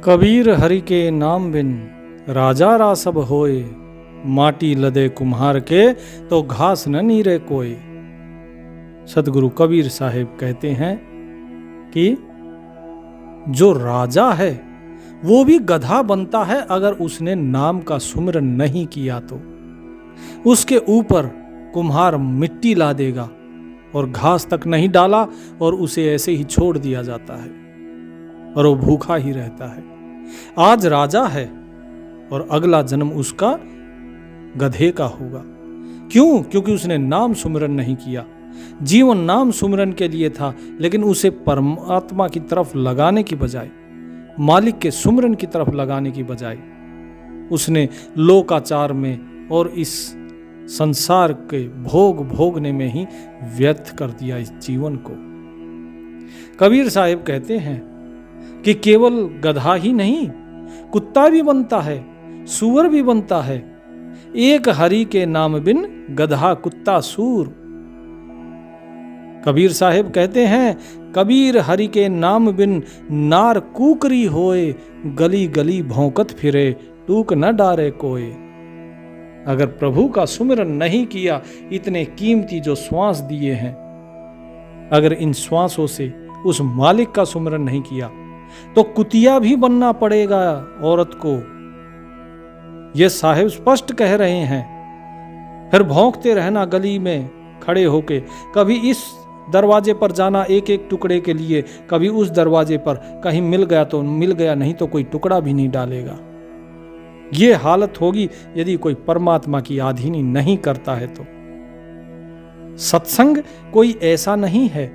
कबीर हरि के नाम बिन राजा रा सब होए, माटी लदे कुम्हार के तो घास न नीरे कोई। सदगुरु कबीर साहिब कहते हैं कि जो राजा है वो भी गधा बनता है अगर उसने नाम का सुमिरन नहीं किया तो। उसके ऊपर कुम्हार मिट्टी ला देगा और घास तक नहीं डाला और उसे ऐसे ही छोड़ दिया जाता है और वो भूखा ही रहता है। आज राजा है और अगला जन्म उसका गधे का होगा। क्यों? क्योंकि उसने नाम सुमिरन नहीं किया। जीवन नाम सुमिरन के लिए था, लेकिन उसे परमात्मा की तरफ लगाने की बजाय, मालिक के सुमिरन की तरफ लगाने की बजाय उसने लोकाचार में और इस संसार के भोग भोगने में ही व्यर्थ कर दिया इस जीवन को। कबीर साहिब कहते हैं कि केवल गधा ही नहीं, कुत्ता भी बनता है, सूअर भी बनता है। एक हरि के नाम बिन गधा कुत्ता सूर। कबीर साहिब कहते हैं कबीर हरि के नाम बिन नार कुकरी होए, गली गली भौंकत फिरे टूक न डारे कोई। अगर प्रभु का सुमिरन नहीं किया, इतने कीमती जो श्वास दिए हैं, अगर इन श्वासों से उस मालिक का सुमिरन नहीं किया तो कुतिया भी बनना पड़ेगा औरत को। ये साहिब स्पष्ट कह रहे हैं। फिर भौंकते रहना गली में खड़े होके, कभी इस दरवाजे पर जाना एक एक टुकड़े के लिए, कभी उस दरवाजे पर, कहीं मिल गया तो मिल गया, नहीं तो कोई टुकड़ा भी नहीं डालेगा। ये हालत होगी यदि कोई परमात्मा की आधीनी नहीं करता है तो। सत्संग कोई ऐसा नहीं है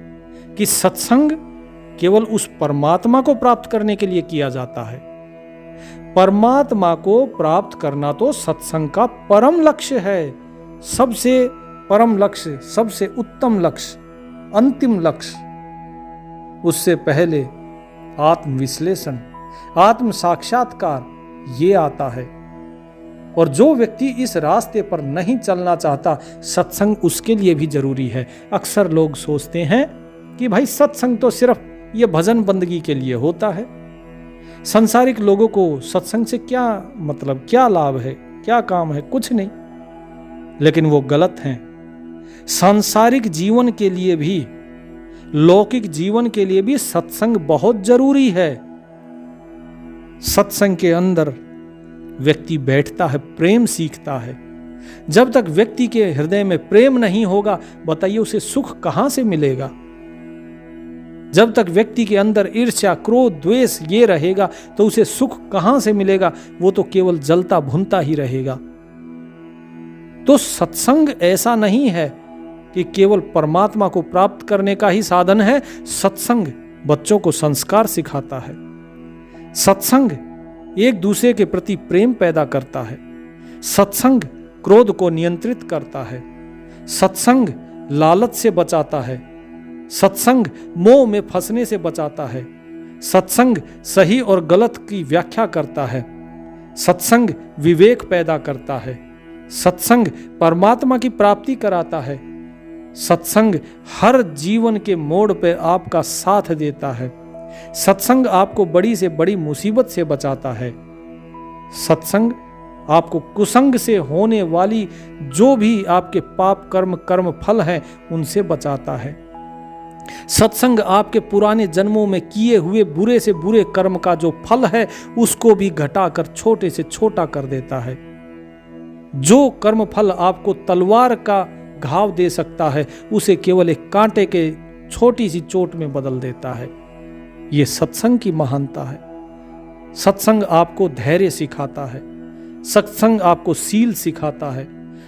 कि सत्संग केवल उस परमात्मा को प्राप्त करने के लिए किया जाता है। परमात्मा को प्राप्त करना तो सत्संग का परम लक्ष्य है। सबसे परम लक्ष्य, सबसे उत्तम लक्ष्य, अंतिम लक्ष्य। उससे पहले आत्मविश्लेषण, आत्म साक्षात्कार ये आता है। और जो व्यक्ति इस रास्ते पर नहीं चलना चाहता, सत्संग उसके लिए भी जरूरी है। अक्सर लोग सोचते हैं कि भाई सत्संग तो सिर्फ ये भजन बंदगी के लिए होता है। सांसारिक लोगों को सत्संग से क्या मतलब, क्या लाभ है, क्या काम है? कुछ नहीं। लेकिन वो गलत हैं। सांसारिक जीवन के लिए भी, लौकिक जीवन के लिए भी सत्संग बहुत जरूरी है। सत्संग के अंदर व्यक्ति बैठता है, प्रेम सीखता है। जब तक व्यक्ति के हृदय में प्रेम नहीं होगा, बताइए उसे सुख कहां से मिलेगा? जब तक व्यक्ति के अंदर ईर्ष्या, क्रोध, द्वेष ये रहेगा तो उसे सुख कहां से मिलेगा? वो तो केवल जलता भुनता ही रहेगा। तो सत्संग ऐसा नहीं है कि केवल परमात्मा को प्राप्त करने का ही साधन है। सत्संग बच्चों को संस्कार सिखाता है। सत्संग एक दूसरे के प्रति प्रेम पैदा करता है। सत्संग क्रोध को नियंत्रित करता है। सत्संग लालच से बचाता है। सत्संग मोह में फंसने से बचाता है। सत्संग सही और गलत की व्याख्या करता है। सत्संग विवेक पैदा करता है। सत्संग परमात्मा की प्राप्ति कराता है। सत्संग हर जीवन के मोड़ पर आपका साथ देता है। सत्संग आपको बड़ी से बड़ी मुसीबत से बचाता है। सत्संग आपको कुसंग से होने वाली जो भी आपके पाप कर्म फल हैं उनसे बचाता है। सत्संग आपके पुराने जन्मों में किए हुए बुरे से बुरे कर्म का जो फल है उसको भी घटाकर छोटे से छोटा कर देता है। जो कर्म फल आपको तलवार का घाव दे सकता है, उसे केवल एक कांटे के छोटी सी चोट में बदल देता है। यह सत्संग की महानता है। सत्संग आपको धैर्य सिखाता है। सत्संग आपको सील सिखाता है।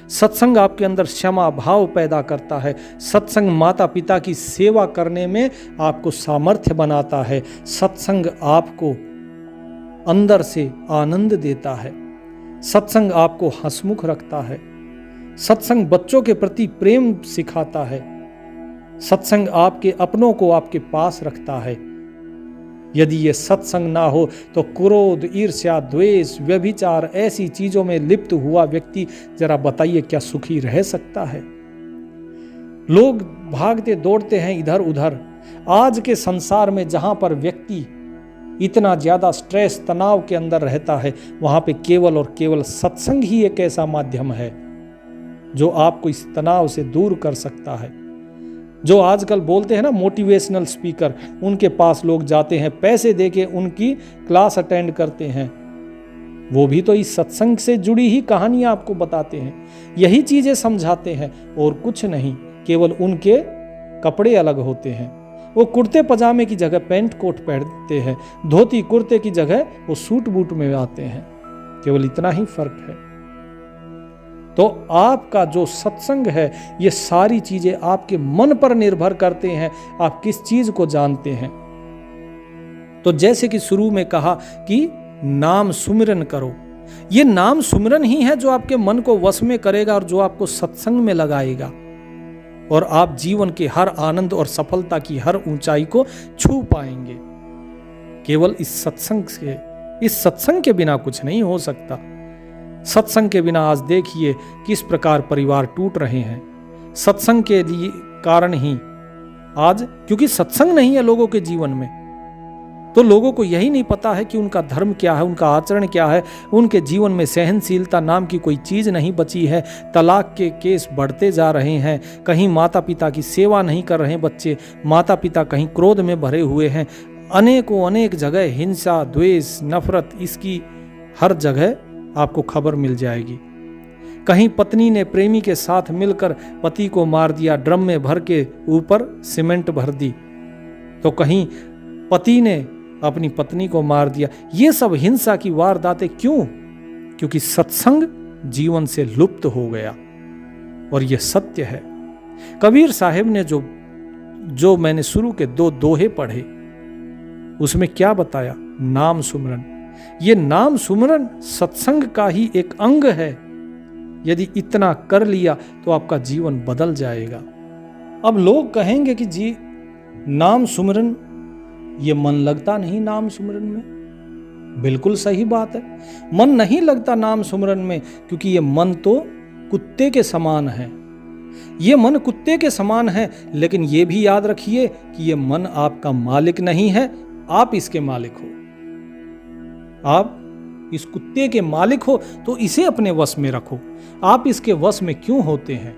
सत्संग आपके अंदर क्षमा भाव पैदा करता है। सत्संग माता पिता की सेवा करने में आपको सामर्थ्य बनाता है। सत्संग आपको अंदर से आनंद देता है। सत्संग आपको हंसमुख रखता है। सत्संग बच्चों के प्रति प्रेम सिखाता है। सत्संग आपके अपनों को आपके पास रखता है। यदि ये सत्संग ना हो तो क्रोध, ईर्ष्या, द्वेष, व्यभिचार ऐसी चीजों में लिप्त हुआ व्यक्ति, जरा बताइए क्या सुखी रह सकता है? लोग भागते दौड़ते हैं इधर उधर। आज के संसार में जहां पर व्यक्ति इतना ज़्यादा स्ट्रेस तनाव के अंदर रहता है, वहाँ पे केवल और केवल सत्संग ही एक ऐसा माध्यम है जो आपको इस तनाव से दूर कर सकता है। जो आजकल बोलते हैं ना मोटिवेशनल स्पीकर, उनके पास लोग जाते हैं, पैसे देके उनकी क्लास अटेंड करते हैं, वो भी तो इस सत्संग से जुड़ी ही कहानियां आपको बताते हैं, यही चीजें समझाते हैं और कुछ नहीं। केवल उनके कपड़े अलग होते हैं, वो कुर्ते पजामे की जगह पैंट कोट पहनते हैं, धोती कुर्ते की जगह वो सूट बूट में आते हैं, केवल इतना ही फर्क है। तो आपका जो सत्संग है, ये सारी चीजें आपके मन पर निर्भर करते हैं, आप किस चीज को जानते हैं। तो जैसे कि शुरू में कहा कि नाम सुमिरन करो, ये नाम सुमिरन ही है जो आपके मन को वश में करेगा और जो आपको सत्संग में लगाएगा, और आप जीवन के हर आनंद और सफलता की हर ऊंचाई को छू पाएंगे। केवल इस सत्संग से, इस सत्संग के बिना कुछ नहीं हो सकता। सत्संग के बिना आज देखिए किस प्रकार परिवार टूट रहे हैं, सत्संग के लिए कारण ही आज, क्योंकि सत्संग नहीं है लोगों के जीवन में, तो लोगों को यही नहीं पता है कि उनका धर्म क्या है, उनका आचरण क्या है, उनके जीवन में सहनशीलता नाम की कोई चीज नहीं बची है। तलाक के केस बढ़ते जा रहे हैं, कहीं माता पिता की सेवा नहीं कर रहे बच्चे, माता पिता कहीं क्रोध में भरे हुए हैं, अनेकों अनेक जगह हिंसा द्वेष नफरत, इसकी हर जगह आपको खबर मिल जाएगी। कहीं पत्नी ने प्रेमी के साथ मिलकर पति को मार दिया, ड्रम में भर के ऊपर सीमेंट भर दी, तो कहीं पति ने अपनी पत्नी को मार दिया। ये सब हिंसा की वारदातें क्यों? क्योंकि सत्संग जीवन से लुप्त हो गया, और ये सत्य है। कबीर साहिब ने जो मैंने शुरू के 2 दोहे पढ़े, उसमें क्या बताया? नाम सुमरन। ये नाम सुमरन सत्संग का ही एक अंग है। यदि इतना कर लिया तो आपका जीवन बदल जाएगा। अब लोग कहेंगे कि जी नाम सुमरन, ये मन लगता नहीं नाम सुमरन में। बिल्कुल सही बात है, मन नहीं लगता नाम सुमरन में, क्योंकि ये मन तो कुत्ते के समान है। ये मन कुत्ते के समान है, लेकिन ये भी याद रखिए कि ये मन आपका मालिक नहीं है, आप इसके मालिक हो। आप इस कुत्ते के मालिक हो तो इसे अपने वश में रखो। आप इसके वश में क्यों होते हैं?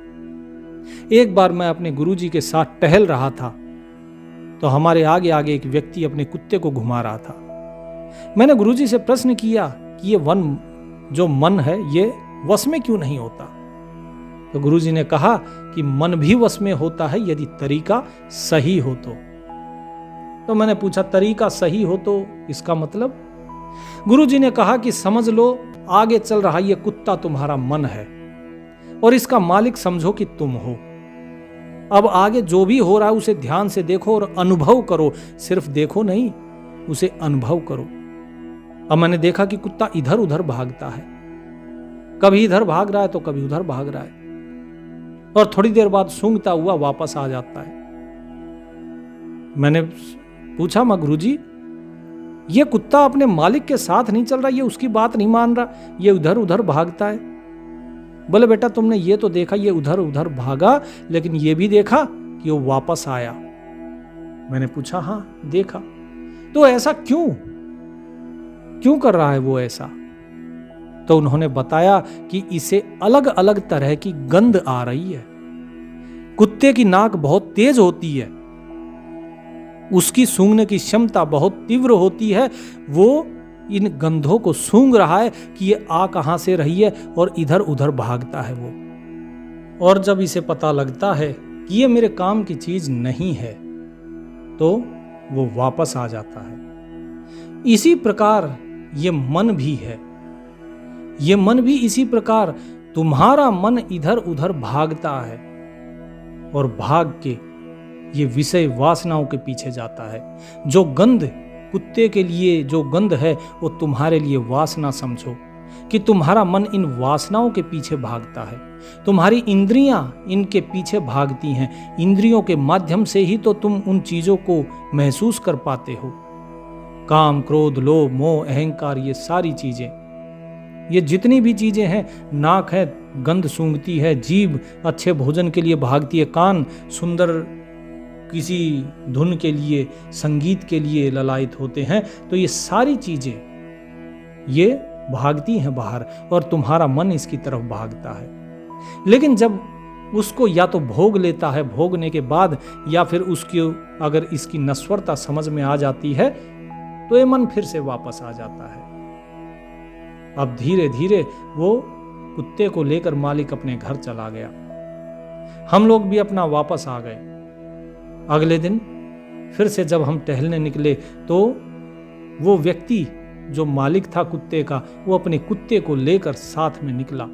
एक बार मैं अपने गुरुजी के साथ टहल रहा था, तो हमारे आगे आगे एक व्यक्ति अपने कुत्ते को घुमा रहा था। मैंने गुरुजी से प्रश्न किया कि ये जो मन है ये वश में क्यों नहीं होता? तो गुरुजी ने कहा कि मन भी वश में होता है यदि तरीका सही हो तो मैंने पूछा तरीका सही हो तो इसका मतलब? गुरुजी ने कहा कि समझ लो आगे चल रहा ये कुत्ता तुम्हारा मन है और इसका मालिक समझो कि तुम हो। अब आगे जो भी हो रहा है उसे ध्यान से देखो और अनुभव करो, सिर्फ देखो नहीं, उसे अनुभव करो। अब मैंने देखा कि कुत्ता इधर उधर भागता है, कभी इधर भाग रहा है तो कभी उधर भाग रहा है, और थोड़ी देर बाद सूंघता हुआ वापस आ जाता है। मैंने पूछा मां गुरुजी ये कुत्ता अपने मालिक के साथ नहीं चल रहा, ये उसकी बात नहीं मान रहा, ये उधर उधर भागता है। बोले बेटा तुमने ये तो देखा ये उधर उधर भागा, लेकिन ये भी देखा कि वो वापस आया। मैंने पूछा हाँ देखा। तो ऐसा क्यों कर रहा है वो ऐसा? तो उन्होंने बताया कि इसे अलग अलग तरह की गंध आ रही है। कुत्ते की नाक बहुत तेज होती है, उसकी सूंघने की क्षमता बहुत तीव्र होती है, वो इन गंधों को सूंघ रहा है कि ये आ कहां से रही है और इधर उधर भागता है वो। और जब इसे पता लगता है कि ये मेरे काम की चीज नहीं है तो वो वापस आ जाता है। इसी प्रकार ये मन भी है, ये मन भी इसी प्रकार, तुम्हारा मन इधर उधर भागता है और भाग के ये विषय वासनाओं के पीछे जाता है। जो गंध कुत्ते के लिए जो गंध है वो तुम्हारे लिए वासना समझो कि तुम्हारा मन इन वासनाओं के पीछे भागता है। तुम्हारी इंद्रियां इनके पीछे भागती हैं, इंद्रियों के माध्यम से ही तो तुम उन चीजों को महसूस कर पाते हो। काम क्रोध लोभ मोह अहंकार, ये सारी चीजें, ये जितनी भी चीजें हैं, नाक है गंध सूंघती है, जीभ अच्छे भोजन के लिए भागती है, कान सुंदर किसी धुन के लिए, संगीत के लिए ललायत होते हैं, तो ये सारी चीजें ये भागती हैं बाहर और तुम्हारा मन इसकी तरफ भागता है। लेकिन जब उसको या तो भोग लेता है, भोगने के बाद, या फिर उसकी अगर इसकी नश्वरता समझ में आ जाती है तो ये मन फिर से वापस आ जाता है। अब धीरे धीरे वो कुत्ते को लेकर मालिक अपने घर चला गया। हम लोग भी अपना वापस आ गए। अगले दिन फिर से जब हम टहलने निकले तो वो व्यक्ति जो मालिक था कुत्ते का, वो अपने कुत्ते को लेकर साथ में निकला।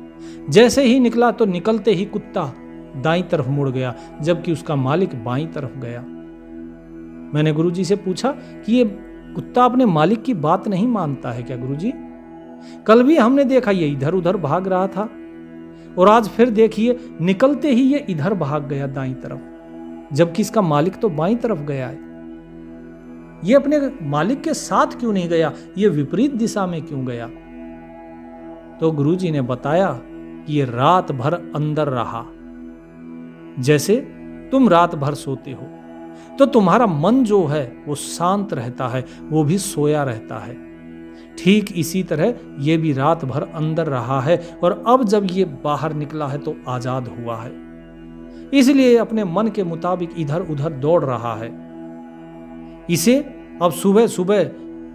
जैसे ही निकला तो निकलते ही कुत्ता दाईं तरफ मुड़ गया, जबकि उसका मालिक बाईं तरफ गया। मैंने गुरुजी से पूछा कि ये कुत्ता अपने मालिक की बात नहीं मानता है क्या गुरुजी? कल भी हमने देखा ये इधर उधर भाग रहा था और आज फिर देखिए निकलते ही ये इधर भाग गया दाईं तरफ, जबकि इसका मालिक तो बाईं तरफ गया है। ये अपने मालिक के साथ क्यों नहीं गया? ये विपरीत दिशा में क्यों गया? तो गुरुजी ने बताया कि ये रात भर अंदर रहा। जैसे तुम रात भर सोते हो तो तुम्हारा मन जो है वो शांत रहता है, वो भी सोया रहता है। ठीक इसी तरह ये भी रात भर अंदर रहा है और अब जब ये बाहर निकला है तो आजाद हुआ है, इसलिए अपने मन के मुताबिक इधर उधर दौड़ रहा है। इसे अब सुबह सुबह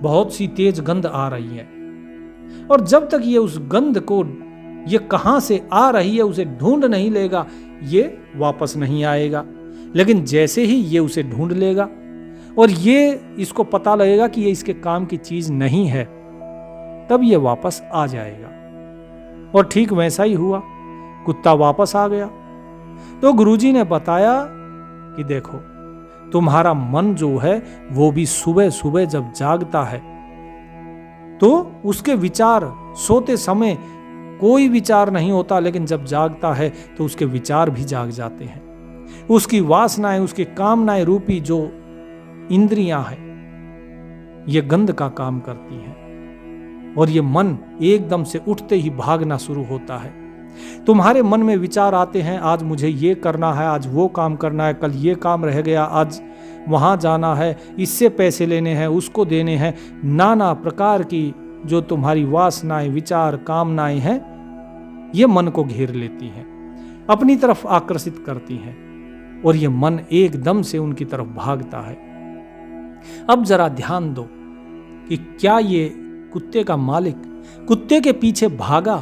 बहुत सी तेज गंध आ रही है और जब तक ये उस गंध को, ये कहां से आ रही है उसे ढूंढ नहीं लेगा, ये वापस नहीं आएगा। लेकिन जैसे ही ये उसे ढूंढ लेगा और ये इसको पता लगेगा कि ये इसके काम की चीज नहीं है, तब ये वापस आ जाएगा। और ठीक वैसा ही हुआ, कुत्ता वापस आ गया। तो गुरुजी ने बताया कि देखो तुम्हारा मन जो है वो भी सुबह सुबह जब जागता है तो उसके विचार, सोते समय कोई विचार नहीं होता, लेकिन जब जागता है तो उसके विचार भी जाग जाते हैं। उसकी वासनाएं, उसकी कामनाएं रूपी जो इंद्रियां हैं ये गंध का काम करती हैं और ये मन एकदम से उठते ही भागना शुरू होता है। तुम्हारे मन में विचार आते हैं, आज मुझे ये करना है, आज वो काम करना है, कल ये काम रह गया, आज वहाँ जाना है, इससे पैसे लेने हैं, उसको देने हैं। नाना प्रकार की जो तुम्हारी वासनाएं, विचार, कामनाएं हैं ये मन को घेर लेती हैं, अपनी तरफ आकर्षित करती हैं और ये मन एकदम से उनकी तरफ भागता है। अब जरा ध्यान दो कि क्या ये कुत्ते का मालिक कुत्ते के पीछे भागा?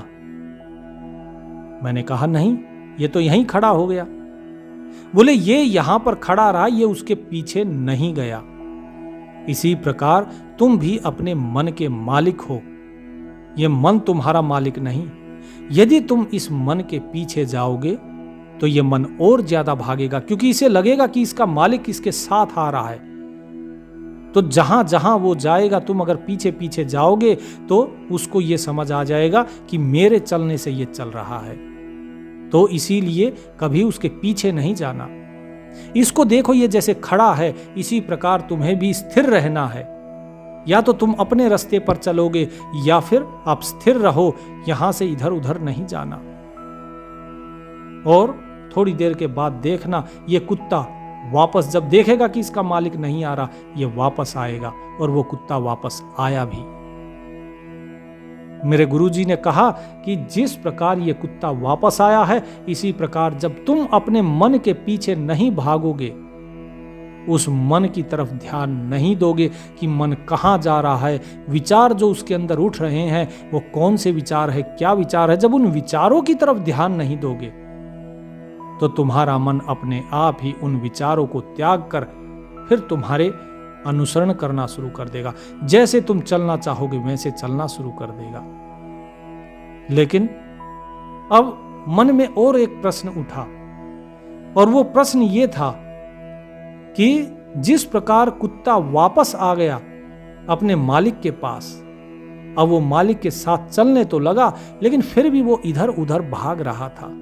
मैंने कहा नहीं, ये तो यहीं खड़ा हो गया। बोले ये यहां पर खड़ा रहा, ये उसके पीछे नहीं गया। इसी प्रकार तुम भी अपने मन के मालिक हो, ये मन तुम्हारा मालिक नहीं। यदि तुम इस मन के पीछे जाओगे तो ये मन और ज्यादा भागेगा, क्योंकि इसे लगेगा कि इसका मालिक इसके साथ आ रहा है। तो जहां जहां वो जाएगा, तुम अगर पीछे पीछे जाओगे तो उसको ये समझ आ जाएगा कि मेरे चलने से ये चल रहा है, तो इसीलिए कभी उसके पीछे नहीं जाना। इसको देखो, ये जैसे खड़ा है, इसी प्रकार तुम्हें भी स्थिर रहना है। या तो तुम अपने रास्ते पर चलोगे या फिर आप स्थिर रहो, यहां से इधर उधर नहीं जाना। और थोड़ी देर के बाद देखना, ये कुत्ता वापस जब देखेगा कि इसका मालिक नहीं आ रहा, ये वापस आएगा। और वो कुत्ता वापस आया भी। मेरे गुरुजी ने कहा कि जिस प्रकार ये कुत्ता वापस आया है, इसी प्रकार जब तुम अपने मन के पीछे नहीं भागोगे, उस मन की तरफ ध्यान नहीं दोगे कि मन कहाँ जा रहा है, विचार जो उसके अंदर उठ रहे हैं वो कौन से विचार है, क्या विचार है, जब उन विचारों की तरफ ध्यान नहीं दोगे तो तुम्हारा मन अपने आप ही उन विचारों को त्याग कर फिर तुम्हारे अनुसरण करना शुरू कर देगा। जैसे तुम चलना चाहोगे वैसे चलना शुरू कर देगा। लेकिन अब मन में और एक प्रश्न उठा, और वो प्रश्न ये था कि जिस प्रकार कुत्ता वापस आ गया अपने मालिक के पास, अब वो मालिक के साथ चलने तो लगा, लेकिन फिर भी वो इधर उधर भाग रहा था।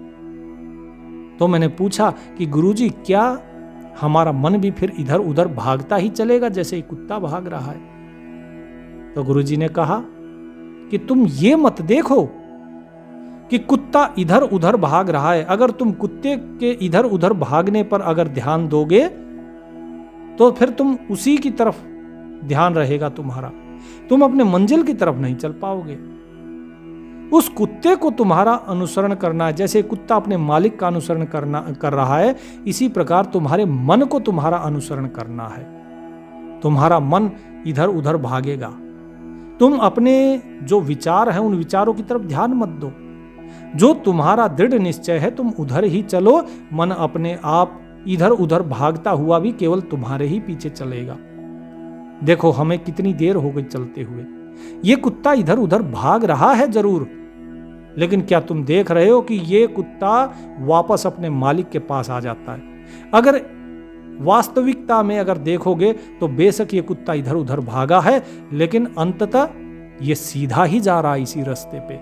तो मैंने पूछा कि गुरुजी, क्या हमारा मन भी फिर इधर उधर भागता ही चलेगा जैसे ही कुत्ता भाग रहा है? तो गुरुजी ने कहा कि तुम ये मत देखो कि कुत्ता इधर उधर भाग रहा है। अगर तुम कुत्ते के इधर उधर भागने पर अगर ध्यान दोगे तो फिर तुम उसी की तरफ ध्यान रहेगा तुम्हारा, तुम अपने मंजिल की तरफ नहीं चल पाओगे। उस कुत्ते को तुम्हारा अनुसरण करना है, जैसे कुत्ता अपने मालिक का अनुसरण कर रहा है, इसी प्रकार तुम्हारे मन को तुम्हारा अनुसरण करना है। तुम्हारा मन इधर उधर भागेगा, तुम अपने जो विचार हैं उन विचारों की तरफ ध्यान मत दो। जो तुम्हारा दृढ़ निश्चय है तुम उधर ही चलो, मन अपने आप इधर उधर भागता हुआ भी केवल तुम्हारे ही पीछे चलेगा। देखो हमें कितनी देर हो गई चलते हुए, ये कुत्ता इधर उधर भाग रहा है जरूर, लेकिन क्या तुम देख रहे हो कि ये कुत्ता वापस अपने मालिक के पास आ जाता है? अगर वास्तविकता में अगर देखोगे तो बेशक ये कुत्ता इधर उधर भागा है, लेकिन अंततः ये सीधा ही जा रहा है इसी रास्ते पे।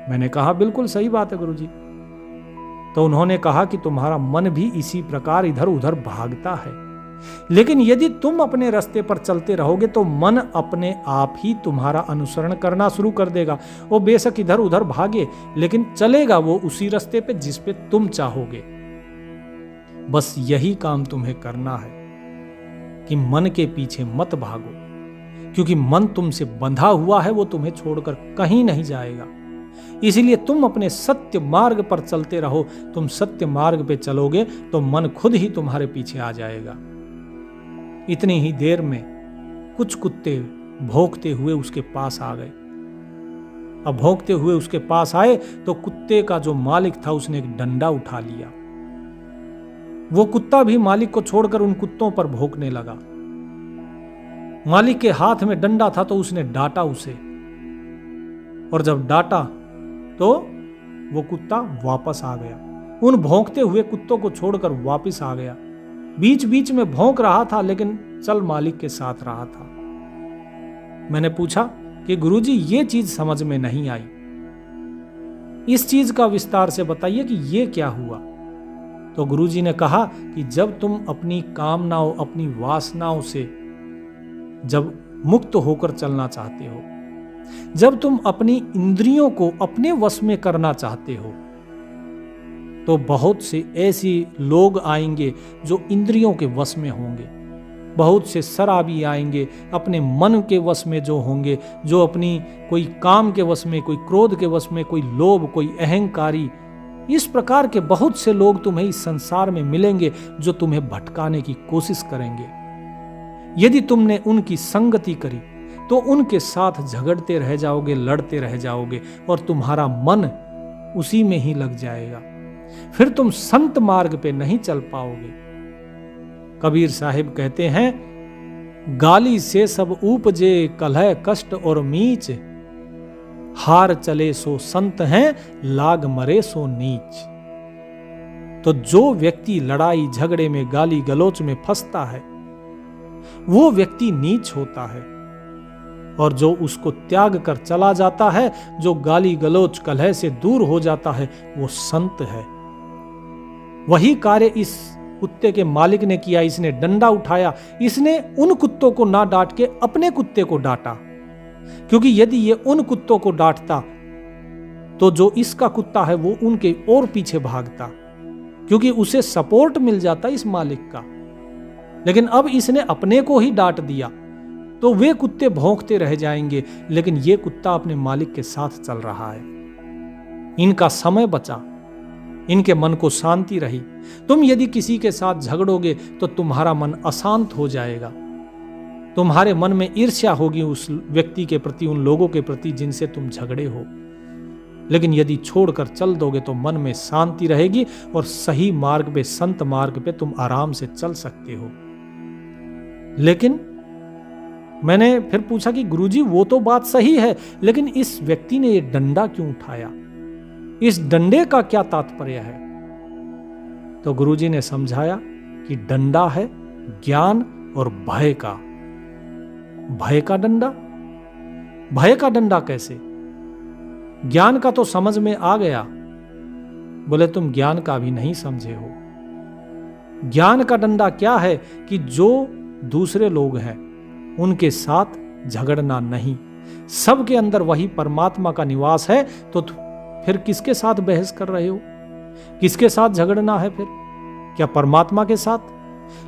मैंने कहा बिल्कुल सही बात है गुरुजी। तो उन्होंने कहा कि तुम्हारा मन भी इसी प्रकार इधर उधर भागता है, लेकिन यदि तुम अपने रास्ते पर चलते रहोगे तो मन अपने आप ही तुम्हारा अनुसरण करना शुरू कर देगा। वो बेशक इधर उधर भागे, लेकिन चलेगा वो उसी रास्ते पे जिस पे तुम चाहोगे। बस यही काम तुम्हें करना है कि मन के पीछे मत भागो, क्योंकि मन तुमसे बंधा हुआ है, वो तुम्हें छोड़कर कहीं नहीं जाएगा। इसीलिए तुम अपने सत्य मार्ग पर चलते रहो। तुम सत्य मार्ग पे चलोगे तो मन खुद ही तुम्हारे पीछे आ जाएगा। इतनी ही देर में कुछ कुत्ते भौंकते हुए उसके पास आ गए। अब भौंकते हुए उसके पास आए तो कुत्ते का जो मालिक था उसने एक डंडा उठा लिया। वो कुत्ता भी मालिक को छोड़कर उन कुत्तों पर भौंकने लगा। मालिक के हाथ में डंडा था तो उसने डांटा उसे, और जब डांटा तो वो कुत्ता वापस आ गया। उन भौंकते हुए कुत्तों को छोड़कर वापस आ गया। बीच बीच में भौंक रहा था, लेकिन चल मालिक के साथ रहा था। मैंने पूछा कि गुरुजी ये चीज समझ में नहीं आई, इस चीज का विस्तार से बताइए कि ये क्या हुआ। तो गुरुजी ने कहा कि जब तुम अपनी कामनाओं, अपनी वासनाओं से जब मुक्त होकर चलना चाहते हो, जब तुम अपनी इंद्रियों को अपने वश में करना चाहते हो, तो बहुत से ऐसे लोग आएंगे जो इंद्रियों के वश में होंगे। बहुत से शराबी आएंगे अपने मन के वश में जो होंगे, जो अपनी कोई काम के वश में, कोई क्रोध के वश में, कोई लोभ, कोई अहंकारी। इस प्रकार के बहुत से लोग तुम्हें इस संसार में मिलेंगे जो तुम्हें भटकाने की कोशिश करेंगे। यदि तुमने उनकी संगति करी तो उनके साथ झगड़ते रह जाओगे, लड़ते रह जाओगे, और तुम्हारा मन उसी में ही लग जाएगा। फिर तुम संत मार्ग पे नहीं चल पाओगे। कबीर साहिब कहते हैं, गाली से सब उपजे कलह कष्ट और मीच, हार चले सो संत हैं लाग मरे सो नीच। तो जो व्यक्ति लड़ाई झगड़े में, गाली गलोच में फंसता है, वो व्यक्ति नीच होता है, और जो उसको त्याग कर चला जाता है, जो गाली गलोच कलह से दूर हो जाता है, वो संत है। वही कार्य इस कुत्ते के मालिक ने किया। इसने डंडा उठाया, इसने उन कुत्तों को ना डांट के अपने कुत्ते को डांटा, क्योंकि यदि ये उन कुत्तों को डांटता तो जो इसका कुत्ता है वो उनके और पीछे भागता, क्योंकि उसे सपोर्ट मिल जाता इस मालिक का। लेकिन अब इसने अपने को ही डांट दिया तो वे कुत्ते भौंकते रह जाएंगे, लेकिन ये कुत्ता अपने मालिक के साथ चल रहा है। इनका समय बचा, इनके मन को शांति रही। तुम यदि किसी के साथ झगड़ोगे तो तुम्हारा मन अशांत हो जाएगा, तुम्हारे मन में ईर्ष्या होगी उस व्यक्ति के प्रति, उन लोगों के प्रति जिनसे तुम झगड़े हो। लेकिन यदि छोड़कर चल दोगे तो मन में शांति रहेगी और सही मार्ग पे, संत मार्ग पे तुम आराम से चल सकते हो। लेकिन मैंने फिर पूछा कि गुरुजी वो तो बात सही है, लेकिन इस व्यक्ति ने ये डंडा क्यों उठाया, इस डंडे का क्या तात्पर्य है? तो गुरुजी ने समझाया कि डंडा है ज्ञान और भय का। भय का डंडा? भय का डंडा कैसे? ज्ञान का तो समझ में आ गया। बोले तुम ज्ञान का भी नहीं समझे हो। ज्ञान का डंडा क्या है कि जो दूसरे लोग हैं उनके साथ झगड़ना नहीं। सबके अंदर वही परमात्मा का निवास है, तो फिर किसके साथ बहस कर रहे हो, किसके साथ झगड़ना है? फिर क्या परमात्मा के साथ?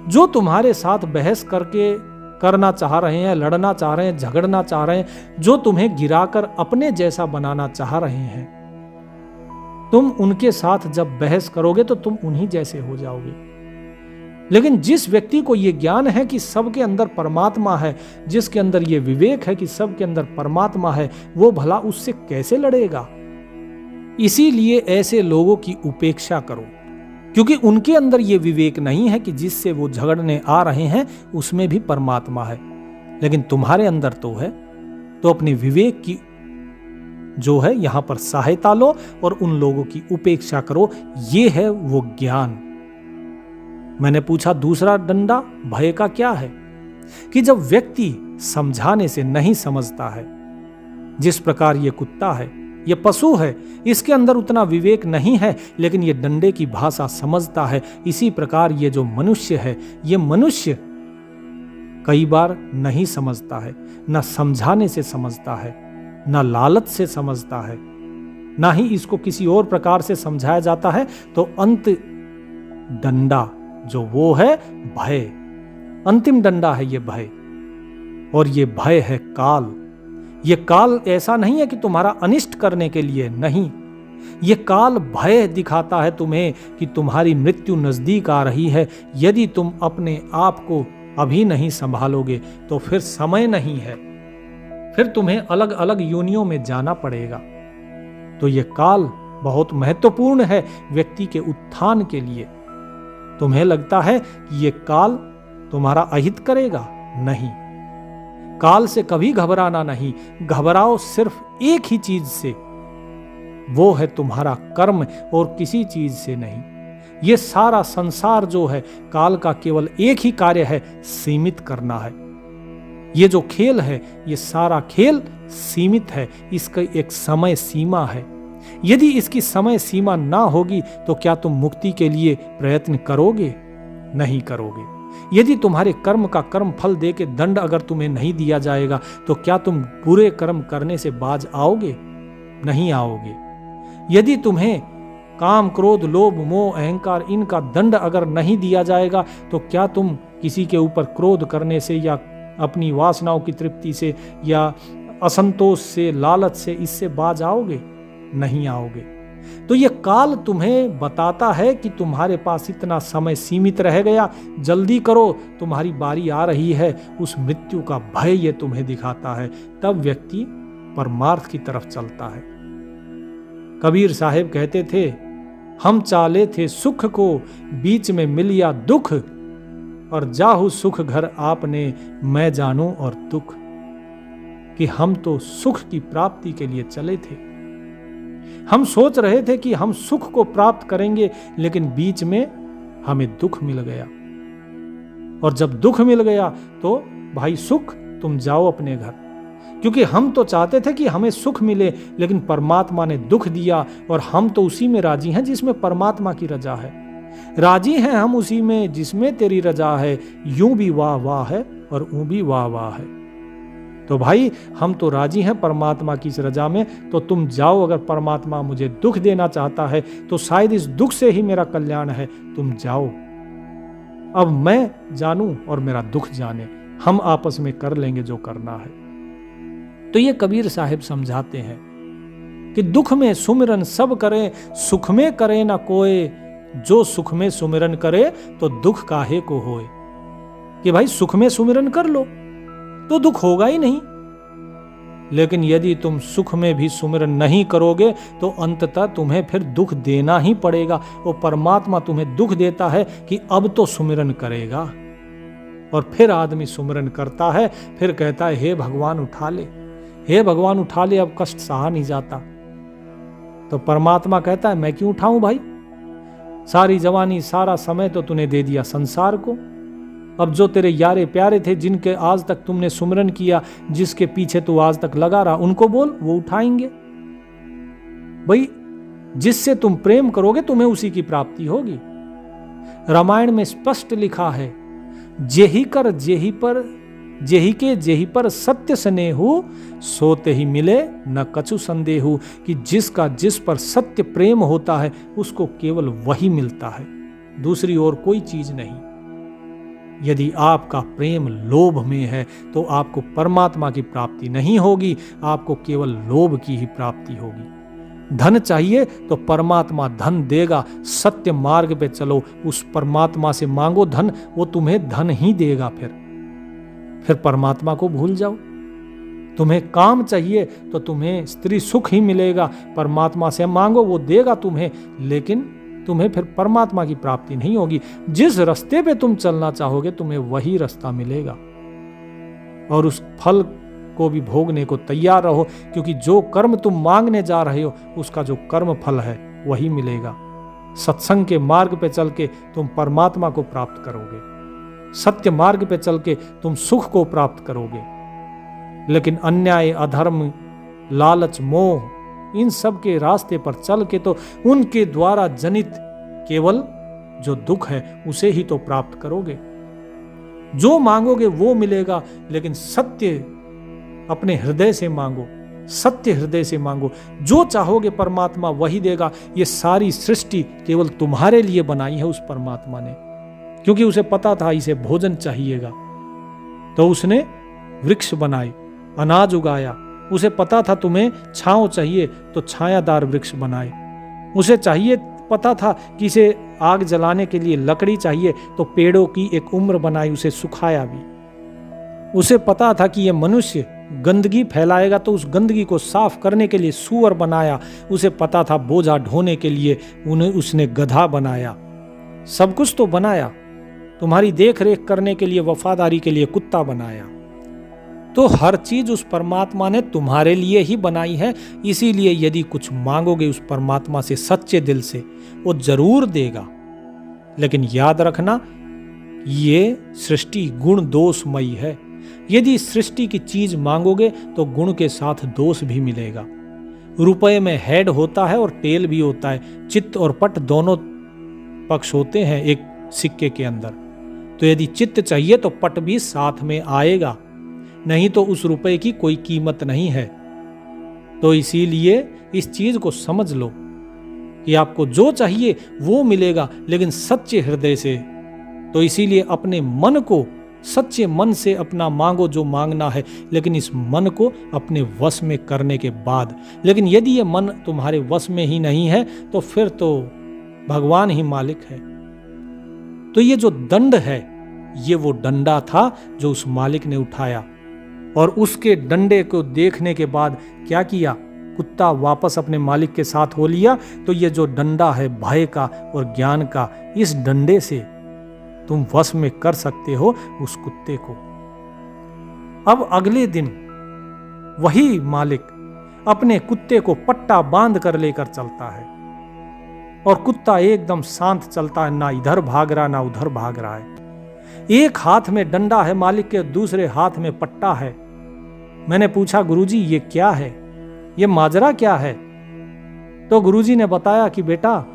जो तुम्हारे साथ बहस करना चाह रहे हैं, लड़ना चाह रहे हैं, झगड़ना चाह रहे हैं, जो तुम्हें गिराकर अपने जैसा बनाना चाह रहे हैं, तुम उनके साथ जब बहस करोगे तो तुम उन्हीं जैसे हो जाओगे। लेकिन जिस व्यक्ति को यह ज्ञान है कि सबके अंदर परमात्मा है, जिसके अंदर यह विवेक है कि सबके अंदर परमात्मा है, वो भला उससे कैसे लड़ेगा? इसीलिए ऐसे लोगों की उपेक्षा करो, क्योंकि उनके अंदर यह विवेक नहीं है कि जिससे वो झगड़ने आ रहे हैं उसमें भी परमात्मा है। लेकिन तुम्हारे अंदर तो है। तो अपने विवेक की जो है यहां पर सहायता लो और उन लोगों की उपेक्षा करो। ये है वो ज्ञान। मैंने पूछा दूसरा डंडा भय का क्या है? कि जब व्यक्ति समझाने से नहीं समझता है, जिस प्रकार ये कुत्ता है, ये पशु है, इसके अंदर उतना विवेक नहीं है, लेकिन ये डंडे की भाषा समझता है। इसी प्रकार ये जो मनुष्य है, ये मनुष्य कई बार नहीं समझता है, ना समझाने से समझता है, ना लालच से समझता है, ना ही इसको किसी और प्रकार से समझाया जाता है। तो अंत डंडा जो वो है भय, अंतिम डंडा है ये भय। और ये भय है काल। ये काल ऐसा नहीं है कि तुम्हारा अनिष्ट करने के लिए, नहीं, ये काल भय दिखाता है तुम्हें कि तुम्हारी मृत्यु नजदीक आ रही है। यदि तुम अपने आप को अभी नहीं संभालोगे तो फिर समय नहीं है, फिर तुम्हें अलग अलग योनियों में जाना पड़ेगा। तो ये काल बहुत महत्वपूर्ण है व्यक्ति के उत्थान के लिए। तुम्हें लगता है कि ये काल तुम्हारा अहित करेगा? नहीं, काल से कभी घबराना नहीं। घबराओ सिर्फ एक ही चीज से, वो है तुम्हारा कर्म, और किसी चीज से नहीं। ये सारा संसार जो है, काल का केवल एक ही कार्य है, सीमित करना है। ये जो खेल है, ये सारा खेल सीमित है, इसका एक समय सीमा है। यदि इसकी समय सीमा ना होगी तो क्या तुम मुक्ति के लिए प्रयत्न करोगे? नहीं करोगे। यदि तुम्हारे कर्म का कर्म फल दे के दंड अगर तुम्हें नहीं दिया जाएगा तो क्या तुम बुरे कर्म करने से बाज आओगे? नहीं आओगे। यदि तुम्हें काम, क्रोध, लोभ, मोह, अहंकार इनका दंड अगर नहीं दिया जाएगा तो क्या तुम किसी के ऊपर क्रोध करने से या अपनी वासनाओं की तृप्ति से या असंतोष से, लालच से, इससे बाज आओगे? नहीं आओगे। तो ये काल तुम्हें बताता है कि तुम्हारे पास इतना समय सीमित रह गया, जल्दी करो, तुम्हारी बारी आ रही है। उस मृत्यु का भय ये तुम्हें दिखाता है। तब व्यक्ति परमार्थ की तरफ चलता है। कबीर साहब कहते थे, हम चाले थे सुख को, बीच में मिलिया दुख, और जाहु सुख घर आपने, मैं जानूं और दुख। कि हम तो सुख की प्राप्ति के लिए चले थे। हम सोच रहे थे कि हम सुख को प्राप्त करेंगे, लेकिन बीच में हमें दुख मिल गया। और जब दुख मिल गया तो भाई सुख, तुम जाओ अपने घर। क्योंकि हम तो चाहते थे कि हमें सुख मिले, लेकिन परमात्मा ने दुख दिया, और हम तो उसी में राजी हैं जिसमें परमात्मा की रजा है। राजी हैं हम उसी में जिसमें तेरी रजा है। यूं भी वाह वाह है और ऊं भी वाह वाह है। तो भाई हम तो राजी हैं परमात्मा की इस रजा में। तो तुम जाओ, अगर परमात्मा मुझे दुख देना चाहता है तो शायद इस दुख से ही मेरा कल्याण है। तुम जाओ, अब मैं जानूं और मेरा दुख जाने, हम आपस में कर लेंगे जो करना है। तो ये कबीर साहब समझाते हैं कि दुख में सुमिरन सब करें, सुख में करे ना कोई, जो सुख में सुमिरन करे तो दुख काहे को होए। कि भाई सुख में सुमिरन कर लो तो दुख होगा ही नहीं। लेकिन यदि तुम सुख में भी सुमिरन नहीं करोगे तो अंततः तुम्हें फिर दुख देना ही पड़ेगा। वो परमात्मा तुम्हें दुख देता है कि अब तो सुमिरन करेगा, और फिर आदमी सुमिरन करता है, फिर कहता है हे भगवान उठा ले, हे भगवान उठा ले, अब कष्ट सहा नहीं जाता। तो परमात्मा कहता है मैं क्यों उठाऊं भाई, सारी जवानी सारा समय तो तूने दे दिया संसार को। अब जो तेरे यारे प्यारे थे, जिनके आज तक तुमने सुमिरन किया, जिसके पीछे तू आज तक लगा रहा, उनको बोल, वो उठाएंगे। भाई जिससे तुम प्रेम करोगे तुम्हें उसी की प्राप्ति होगी। रामायण में स्पष्ट लिखा है, जेहि कर जेहि पर, जेहि के जेहि पर सत्य स्नेहु, सोते ही मिले न कछु संदेहु। कि जिसका जिस पर सत्य प्रेम होता है उसको केवल वही मिलता है, दूसरी और कोई चीज नहीं। यदि आपका प्रेम लोभ में है तो आपको परमात्मा की प्राप्ति नहीं होगी, आपको केवल लोभ की ही प्राप्ति होगी। धन चाहिए तो परमात्मा धन देगा। सत्य मार्ग पे चलो, उस परमात्मा से मांगो धन, वो तुम्हें धन ही देगा। फिर परमात्मा को भूल जाओ। तुम्हें काम चाहिए तो तुम्हें स्त्री सुख ही मिलेगा, परमात्मा से मांगो, वो देगा तुम्हें, लेकिन तुम्हें फिर परमात्मा की प्राप्ति नहीं होगी। जिस रास्ते पे तुम चलना चाहोगे तुम्हें वही रास्ता मिलेगा, और उस फल को भी भोगने को तैयार रहो, क्योंकि जो कर्म तुम मांगने जा रहे हो उसका जो कर्म फल है वही मिलेगा। सत्संग के मार्ग पे चल के तुम परमात्मा को प्राप्त करोगे, सत्य मार्ग पे चल के तुम सुख को प्राप्त करोगे। लेकिन अन्याय, अधर्म, लालच, मोह, इन सब के रास्ते पर चल के तो उनके द्वारा जनित केवल जो दुख है उसे ही तो प्राप्त करोगे। जो मांगोगे वो मिलेगा, लेकिन सत्य अपने हृदय से मांगो, सत्य हृदय से मांगो। जो चाहोगे परमात्मा वही देगा। ये सारी सृष्टि केवल तुम्हारे लिए बनाई है उस परमात्मा ने, क्योंकि उसे पता था इसे भोजन चाहिएगा, तो उसने वृक्ष बनाए, अनाज उगाया। उसे पता था तुम्हें छांव चाहिए तो छायादार वृक्ष बनाए। उसे पता था कि इसे आग जलाने के लिए लकड़ी चाहिए तो पेड़ों की एक उम्र बनाई, उसे सुखाया भी। उसे पता था कि यह मनुष्य गंदगी फैलाएगा तो उस गंदगी को साफ करने के लिए सूअर बनाया। उसे पता था बोझा ढोने के लिए उसने गधा बनाया। सब कुछ तो बनाया। तुम्हारी देख रेख करने के लिए, वफादारी के लिए कुत्ता बनाया। तो हर चीज उस परमात्मा ने तुम्हारे लिए ही बनाई है। इसीलिए यदि कुछ मांगोगे उस परमात्मा से सच्चे दिल से, वो जरूर देगा। लेकिन याद रखना, ये सृष्टि गुण दोषमयी है। यदि सृष्टि की चीज मांगोगे तो गुण के साथ दोष भी मिलेगा। रुपए में हेड होता है और टेल भी होता है। चित्त और पट दोनों पक्ष होते हैं एक सिक्के के अंदर। तो यदि चित्त चाहिए तो पट भी साथ में आएगा, नहीं तो उस रुपए की कोई कीमत नहीं है। तो इसीलिए इस चीज को समझ लो कि आपको जो चाहिए वो मिलेगा, लेकिन सच्चे हृदय से। तो इसीलिए अपने मन को सच्चे मन से अपना मांगो जो मांगना है, लेकिन इस मन को अपने वश में करने के बाद। लेकिन यदि ये मन तुम्हारे वश में ही नहीं है तो फिर तो भगवान ही मालिक है। तो ये जो दंड है, ये वो डंडा था जो उस मालिक ने उठाया, और उसके डंडे को देखने के बाद क्या किया? कुत्ता वापस अपने मालिक के साथ हो लिया। तो ये जो डंडा है भय का और ज्ञान का, इस डंडे से तुम वश में कर सकते हो उस कुत्ते को। अब अगले दिन वही मालिक अपने कुत्ते को पट्टा बांध कर लेकर चलता है, और कुत्ता एकदम शांत चलता है, ना इधर भाग रहा ना उधर भाग रहा है। एक हाथ में डंडा है मालिक के, दूसरे हाथ में पट्टा है। मैंने पूछा, गुरुजी ये क्या है, ये माजरा क्या है? तो गुरुजी ने बताया कि बेटा,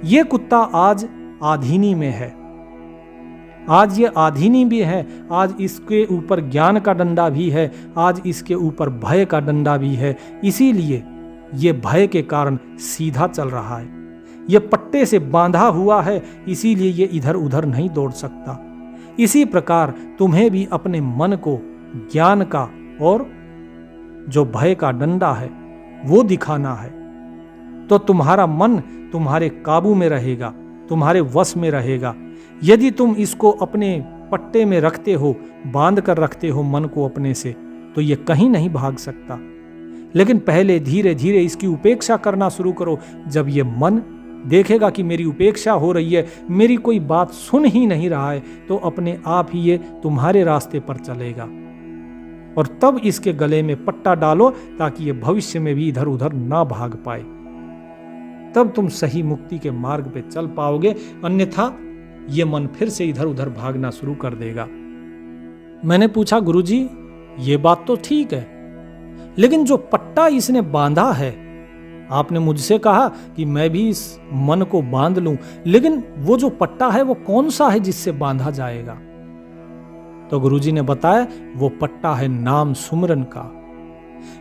ये कुत्ता आज आधीनी में है, आज ये आधीनी भी है, आज इसके ऊपर ज्ञान का डंडा भी है, आज इसके ऊपर भय का डंडा भी है। इसीलिए ये भय के कारण सीधा चल रहा है, ये पट्टे से बांधा हुआ है, इसीलिए ये इधर उधर नहीं दौड़ सकता। इसी प्रकार तुम्हें भी अपने मन को ज्ञान का और जो भय का डंडा है वो दिखाना है, तो तुम्हारा मन तुम्हारे काबू में रहेगा, तुम्हारे वश में रहेगा। यदि तुम इसको अपने पट्टे में रखते हो, बांध कर रखते हो मन को अपने से, तो ये कहीं नहीं भाग सकता। लेकिन पहले धीरे धीरे इसकी उपेक्षा करना शुरू करो। जब ये मन देखेगा कि मेरी उपेक्षा हो रही है, मेरी कोई बात सुन ही नहीं रहा है, तो अपने आप ही ये तुम्हारे रास्ते पर चलेगा। और तब इसके गले में पट्टा डालो ताकि ये भविष्य में भी इधर उधर ना भाग पाए। तब तुम सही मुक्ति के मार्ग पे चल पाओगे, अन्यथा ये मन फिर से इधर उधर भागना शुरू कर देगा। मैंने पूछा, गुरुजी ये बात तो ठीक है, लेकिन जो पट्टा इसने बांधा है, आपने मुझसे कहा कि मैं भी इस मन को बांध लूं, लेकिन वो जो पट्टा है वो कौन सा है जिससे बांधा जाएगा? तो गुरुजी ने बताया, वो पट्टा है नाम सुमरन का।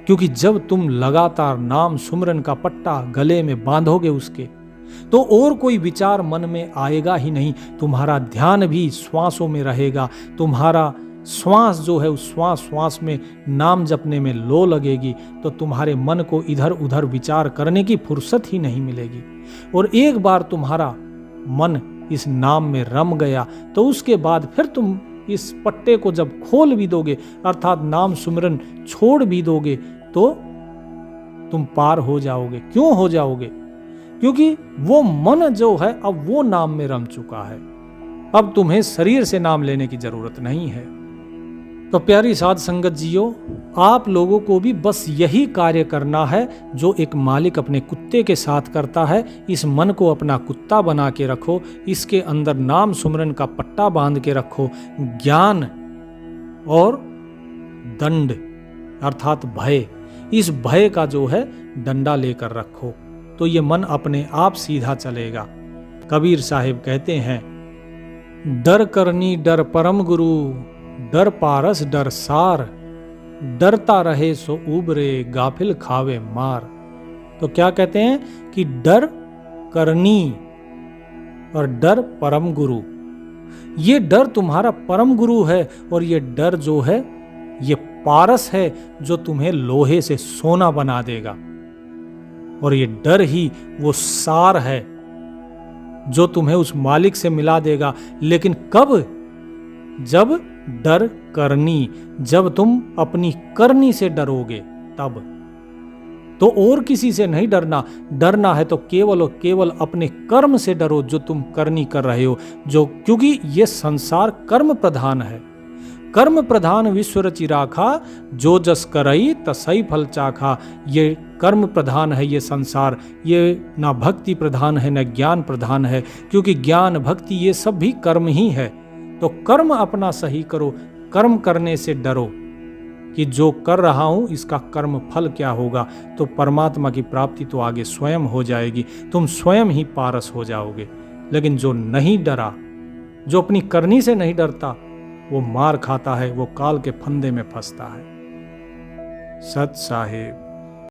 क्योंकि जब तुम लगातार नाम सुमरन का पट्टा गले में बांधोगे उसके, तो और कोई विचार मन में आएगा ही नहीं। तुम्हारा ध्यान भी श्वासों में रहेगा। तुम्हारा श्वास जो है उस श्वास में नाम जपने में लो लगेगी, तो तुम्हारे मन को इधर उधर विचार करने की फुर्सत ही नहीं मिलेगी। और एक बार तुम्हारा मन इस नाम में रम गया तो उसके बाद फिर तुम इस पट्टे को जब खोल भी दोगे, अर्थात नाम सुमिरन छोड़ भी दोगे, तो तुम पार हो जाओगे। क्यों हो जाओगे? क्योंकि वो मन जो है अब वो नाम में रम चुका है। अब तुम्हें शरीर से नाम लेने की जरूरत नहीं है। तो प्यारी साध संगत जियो, आप लोगों को भी बस यही कार्य करना है जो एक मालिक अपने कुत्ते के साथ करता है। इस मन को अपना कुत्ता बना के रखो, इसके अंदर नाम सुमरन का पट्टा बांध के रखो, ज्ञान और दंड अर्थात भय, इस भय का जो है डंडा लेकर रखो, तो ये मन अपने आप सीधा चलेगा। कबीर साहिब कहते हैं, डर करनी डर परम गुरु, डर पारस डर सार, डरता रहे सो उबरे, गाफिल खावे मार। तो क्या कहते हैं कि डर करनी और डर परम गुरु, ये डर तुम्हारा परम गुरु है, और ये डर जो है ये पारस है जो तुम्हें लोहे से सोना बना देगा, और ये डर ही वो सार है जो तुम्हें उस मालिक से मिला देगा। लेकिन कब? जब डर करनी, जब तुम अपनी करनी से डरोगे तब। तो और किसी से नहीं डरना, डरना है तो केवल और केवल अपने कर्म से डरो जो तुम करनी कर रहे हो, जो क्योंकि ये संसार कर्म प्रधान है। कर्म प्रधान विश्व रचि राखा, जो जस करई तसई फल चाखा। ये कर्म प्रधान है ये संसार, ये ना भक्ति प्रधान है न ज्ञान प्रधान है, क्योंकि ज्ञान भक्ति ये सब भी कर्म ही है। तो कर्म अपना सही करो, कर्म करने से डरो कि जो कर रहा हूं इसका कर्म फल क्या होगा, तो परमात्मा की प्राप्ति तो आगे स्वयं हो जाएगी, तुम स्वयं ही पारस हो जाओगे। लेकिन जो नहीं डरा, जो अपनी करनी से नहीं डरता, वो मार खाता है, वो काल के फंदे में फंसता है। सत साहिब।